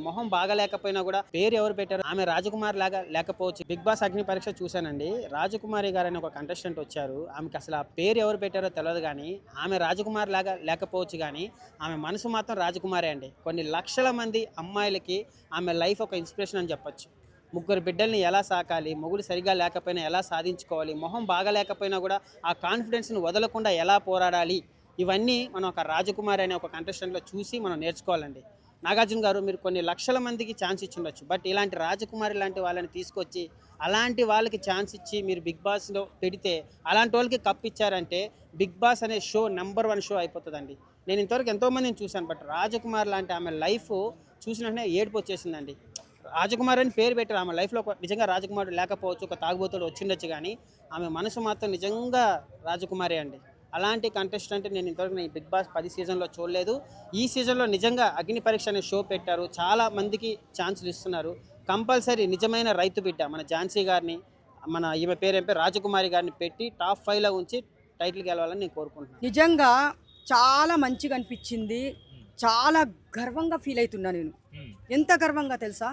మొహం బాగా లేకపోయినా కూడా పేరు ఎవరు పెట్టారు, ఆమె రాజకుమారి లాగా లేకపోవచ్చు. బిగ్ బాస్ అగ్ని పరీక్ష చూశానండి. రాజకుమారి గారు అని ఒక కంటెస్టెంట్ వచ్చారు. ఆమెకి అసలు ఆ పేరు ఎవరు పెట్టారో తెలియదు, కానీ ఆమె రాజకుమారి లాగా లేకపోవచ్చు, కానీ ఆమె మనసు మాత్రం రాజకుమారి అండి. కొన్ని లక్షల మంది అమ్మాయిలకి ఆమె లైఫ్ ఒక ఇన్స్పిరేషన్ అని చెప్పొచ్చు. ముగ్గురు బిడ్డల్ని ఎలా సాకాలి, మొగుడు సరిగా లేకపోయినా ఎలా సాధించుకోవాలి, మొహం బాగా లేకపోయినా కూడా ఆ కాన్ఫిడెన్స్ని వదలకుండా ఎలా పోరాడాలి, ఇవన్నీ మనం ఒక రాజకుమారి అనే ఒక కంటెస్టెంట్లో చూసి మనం నేర్చుకోవాలండి. నాగార్జున గారు, మీరు కొన్ని లక్షల మందికి ఛాన్స్ ఇచ్చి ఉండొచ్చు, బట్ ఇలాంటి రాజకుమారి లాంటి వాళ్ళని తీసుకొచ్చి అలాంటి వాళ్ళకి ఛాన్స్ ఇచ్చి మీరు బిగ్ బాస్లో పెడితే అలాంటి వాళ్ళకి కప్ ఇచ్చారంటే బిగ్ బాస్ అనే షో నెంబర్ 1 షో అయిపోతుందండి. నేను ఇంతవరకు ఎంతోమందిని చూశాను, బట్ రాజకుమారి లాంటి ఆమె లైఫ్ చూసిన వెంటనే ఏడుపు వచ్చేసిందండి. రాజకుమారి అని పేరు పెట్టారు, ఆమె లైఫ్లో నిజంగా రాజకుమారుడు లేకపోవచ్చు, ఒక తాగుబోతుడు వచ్చిండొచ్చు, కానీ ఆమె మనసు మాత్రం నిజంగా రాజకుమారి అండి. అలాంటి కంటెస్టెంట్ నేను ఇంతవరకు నేను బిగ్ బాస్ 10 సీజన్లో చూడలేదు. ఈ సీజన్లో నిజంగా అగ్ని పరీక్ష అనే షో పెట్టారు, చాలా మందికి ఛాన్సులు ఇస్తున్నారు. కంపల్సరీ నిజమైన రైతు బిడ్డ మన ఝాన్సీ గారిని, మన ఈమె పేరు ఏం పేరు రాజకుమారి గారిని పెట్టి టాప్ 5లో ఉంచి టైటిల్ గెలవాలని నేను కోరుకుంటున్నాను. నిజంగా చాలా మంచిగా అనిపించింది. చాలా గర్వంగా ఫీల్ అవుతున్నా నేను. ఎంత గర్వంగా తెలుసా,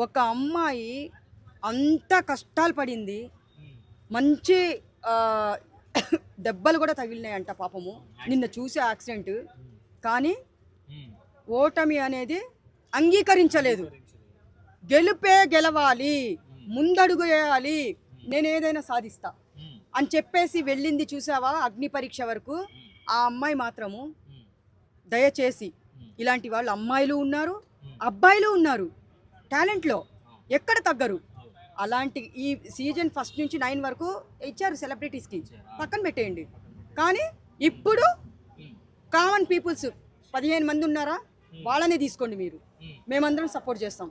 ఒక అమ్మాయి అంత కష్టాలు పడింది, మంచి దెబ్బలు కూడా తగిలినాయంట పాపము, నిన్న చూసే యాక్సిడెంట్, కానీ ఓటమి అనేది అంగీకరించలేదు. గెలుపే గెలవాలి, ముందడుగు వేయాలి, నేను ఏదైనా సాధిస్తా అని చెప్పేసి వెళ్ళింది. చూసావా అగ్ని పరీక్ష వరకు. ఆ అమ్మాయి మాత్రము, దయచేసి ఇలాంటి వాళ్ళు అమ్మాయిలు ఉన్నారు, అబ్బాయిలు ఉన్నారు, టాలెంట్లో ఎక్కడ తగ్గరు. అలాంటి ఈ సీజన్ 1 నుంచి 9 వరకు ఇచ్చారు సెలబ్రిటీస్కి, పక్కన పెట్టేయండి. కానీ ఇప్పుడు కామన్ పీపుల్స్ 15 మంది ఉన్నారా, వాళ్ళనే తీసుకోండి మీరు. మేమందరం సపోర్ట్ చేస్తాం,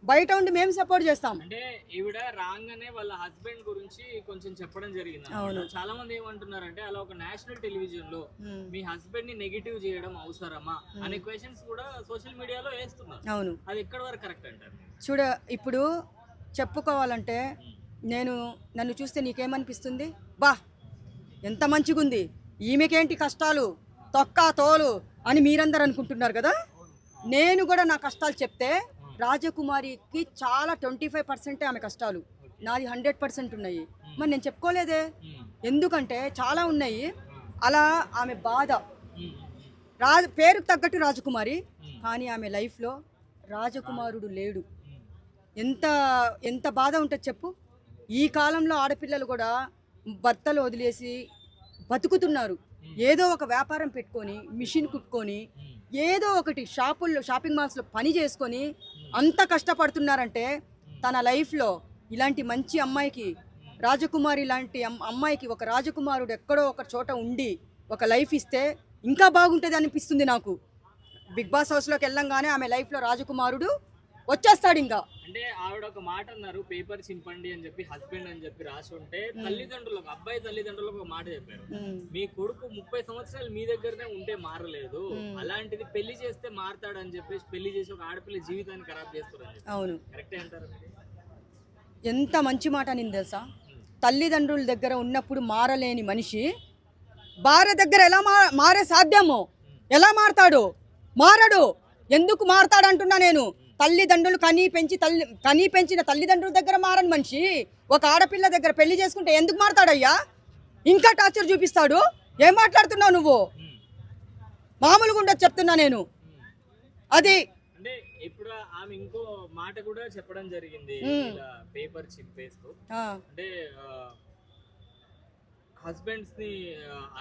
బయట ఉండి మేము సపోర్ట్ చేస్తాం. అంటే ఈవిడ రాగానే వాళ్ళ హస్బెండ్ గురించి కొంచెం చెప్పడం జరిగింది. చాలా మంది ఏమంటున్నారంటే, అలా ఒక నేషనల్ టెలివిజన్ లో మీ హస్బెండ్ ని నెగిటివ్ చేయడం అవసరమా అనే క్వశ్చన్స్ కూడా సోషల్ మీడియాలో వేస్తున్నారు. అవును, అది ఎక్కడ వరకు కరెక్ట్ అంటారు? చూడ, ఇప్పుడు చెప్పుకోవాలంటే నన్ను చూస్తే నీకేమనిపిస్తుంది, బా ఎంత మంచిగుంది, ఈమెకేంటి కష్టాలు, తొక్క తోలు అని మీరందరూ అనుకుంటున్నారు కదా. నేను కూడా నా కష్టాలు చెప్తే రాజకుమారికి చాలా 25% ఆమె కష్టాలు, నాది 100% ఉన్నాయి. మరి నేను చెప్పుకోలేదే, ఎందుకంటే చాలా ఉన్నాయి. అలా ఆమె బాధ, పేరుకు తగ్గట్టు రాజకుమారి, కానీ ఆమె లైఫ్లో రాజకుమారుడు లేడు. ఎంత బాధ ఉంటుంది చెప్పు. ఈ కాలంలో ఆడపిల్లలు కూడా భర్తలు వదిలేసి బతుకుతున్నారు. ఏదో ఒక వ్యాపారం పెట్టుకొని, మిషన్ కుట్టుకొని, ఏదో ఒకటి షాపింగ్ మాల్స్లో పని చేసుకొని అంత కష్టపడుతున్నారంటే, తన లైఫ్లో ఇలాంటి మంచి అమ్మాయికి, రాజకుమారి లాంటి అమ్మాయికి ఒక రాజకుమారుడు ఎక్కడో ఒక చోట ఉండి ఒక లైఫ్ ఇస్తే ఇంకా బాగుంటుంది అనిపిస్తుంది నాకు. బిగ్ బాస్ హౌస్లోకి వెళ్ళంగానే ఆమె లైఫ్లో రాజకుమారుడు వచ్చేస్తాడు. ఇంకా అంటే ఆవిడ ఒక మాట అన్నారు, పేపర్ చింపండి అని చెప్పి హస్బెండ్ అని చెప్పి రాసి ఉంటే, తల్లిదండ్రులకు, అబ్బాయి తల్లిదండ్రులకు ఒక మాట చెప్పారు, మీ కొడుకు 30 సంవత్సరాలు మీ దగ్గరనే ఉంటే మారలేదు, అలాంటిది పెళ్లి చేస్తే మారతాడు అని చెప్పేసి పెళ్లి చేసి ఒక ఆడపిల్ల జీవితాన్ని ఖరాబ్ చేస్తారు. అవును, కరెక్టే అంటారు. ఎంత మంచి మాట అని తెలుసా. తల్లిదండ్రుల దగ్గర ఉన్నప్పుడు మారలేని మనిషి భార్య దగ్గర ఎలా మారే సాధ్యమో, ఎలా మారతాడు? మారడు. ఎందుకు మారతాడు అంటున్నా నేను. తల్లిదండ్రులు కనీ పెంచిన తల్లిదండ్రుల దగ్గర మారని మనిషి ఒక ఆడపిల్ల దగ్గర పెళ్లి చేసుకుంటే ఎందుకు మారతాడయ్యా? ఇంకా టార్చర్ చూపిస్తాడు. ఏం మాట్లాడుతున్నావు నువ్వు? మామూలుగా ఉండదు చెప్తున్నా నేను. అది అంటే ఇప్పుడు ఆమె ఇంకో మాట కూడా చెప్పడం జరిగింది, పేపర్ చింపేస్తూ. అంటే హస్బెండ్స్ ని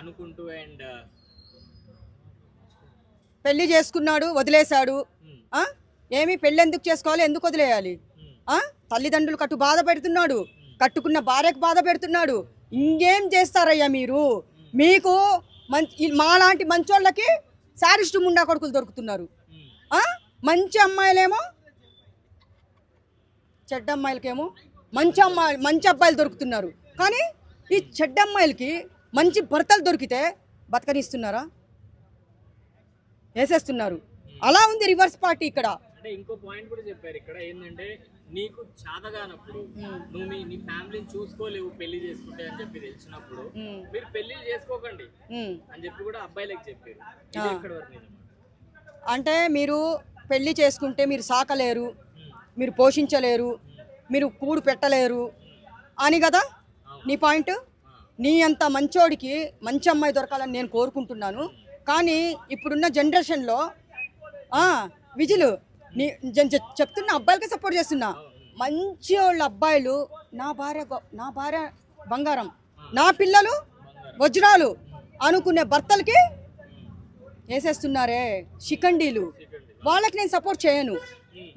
అనుకుంటూ అండ్ పెళ్లి చేసుకున్నాడు, వదిలేశాడు. ఏమి పెళ్ళి ఎందుకు చేసుకోవాలి, ఎందుకు వదిలేయాలి? తల్లిదండ్రులు కట్టు బాధ పెడుతున్నాడు, కట్టుకున్న భార్యకు బాధ పెడుతున్నాడు. ఇంకేం చేస్తారయ్యా మీరు? మీకు మాలాంటి మంచోళ్ళకి శాడిస్ట్ ముండా కొడుకులు దొరుకుతున్నారు. మంచి అమ్మాయిలేమో, చెడ్డ అమ్మాయిలకేమో మంచి అబ్బాయిలు దొరుకుతున్నారు. కానీ ఈ చెడ్డ అమ్మాయిలకి మంచి భర్తలు దొరికితే బతకనిస్తున్నారా? వేసేస్తున్నారు. అలా ఉంది రివర్స్ పార్టీ ఇక్కడ. అంటే ఇంకో పాయింట్ కూడా చెప్పారు ఇక్కడ, ఏంటంటే నీకు చాతగానప్పుడు నువ్వు నీ ఫ్యామిలీని చూసుకోలేవు పెళ్లి చేసుకుంటే అని చెప్పి తెలిసినప్పుడు మీరు పెళ్లి చేసుకోకండి అని చెప్పి కూడా అబ్బాయిలకు చెప్పారు. అంటే మీరు పెళ్లి చేసుకుంటే మీరు సాకలేరు, మీరు పోషించలేరు, మీరు కూడు పెట్టలేరు అని కదా నీ పాయింట్. నీ అంత మంచోడికి మంచి అమ్మాయి దొరకాలని నేను కోరుకుంటున్నాను. కానీ ఇప్పుడున్న జనరేషన్లో విజిలు చెప్తున్న అబ్బాయిలకే సపోర్ట్ చేస్తున్నా. మంచి వాళ్ళ అబ్బాయిలు నా భార్య బంగారం, నా పిల్లలు వజ్రాలు అనుకునే భర్తలకి వేసేస్తున్నారే షికండీలు. వాళ్ళకి నేను సపోర్ట్ చేయను.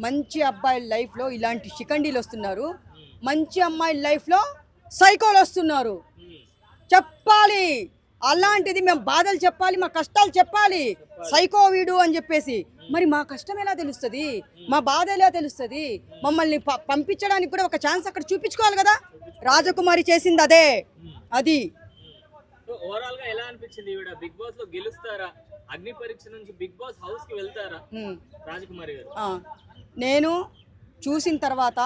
మంచి అబ్బాయిల లైఫ్లో ఇలాంటి షికండీలు వస్తున్నారు, మంచి అమ్మాయిల లైఫ్లో సైకోలు వస్తున్నారు. చెప్పాలి అలాంటిది, మేము బాధలు చెప్పాలి, మా కష్టాలు చెప్పాలి. సైకో వీడు అని చెప్పేసి మరి మా కష్టం ఎలా తెలుస్తుంది, మా బాధ ఎలా తెలుస్తుంది? మమ్మల్ని పంపించడానికి కూడా ఒక ఛాన్స్ అక్కడ చూపించుకోవాలి కదా. రాజకుమారి చేసింది అదే. అది ఓవరాల్ గా ఎలా అనిపించింది? బిగ్ బాస్ లో గెలుస్తారా? అగ్ని పరీక్ష నుంచి బిగ్ బాస్ హౌస్ కి వెళ్తారా రాజకుమారి గారు? నేను చూసిన తర్వాత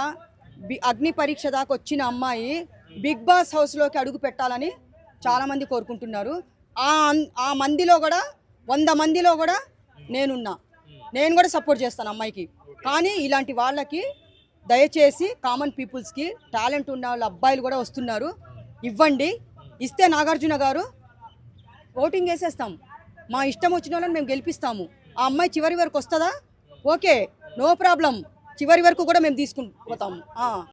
అగ్ని పరీక్ష దాకా వచ్చిన అమ్మాయి బిగ్ బాస్ హౌస్లోకి అడుగు పెట్టాలని చాలామంది కోరుకుంటున్నారు. ఆ మందిలో కూడా 100 మందిలో కూడా నేను కూడా సపోర్ట్ చేస్తాను అమ్మాయికి. కానీ ఇలాంటి వాళ్ళకి దయచేసి కామన్ పీపుల్స్కి టాలెంట్ ఉన్న వాళ్ళ అబ్బాయిలు కూడా వస్తున్నారు, ఇవ్వండి. ఇస్తే నాగార్జున గారు ఓటింగ్ వేసేస్తాం, మా ఇష్టం వచ్చిన వాళ్ళని మేము గెలిపిస్తాము. ఆ అమ్మాయి చివరి వరకు వస్తుందా? ఓకే, నో ప్రాబ్లం, చివరి వరకు కూడా మేము తీసుకుని పోతాము.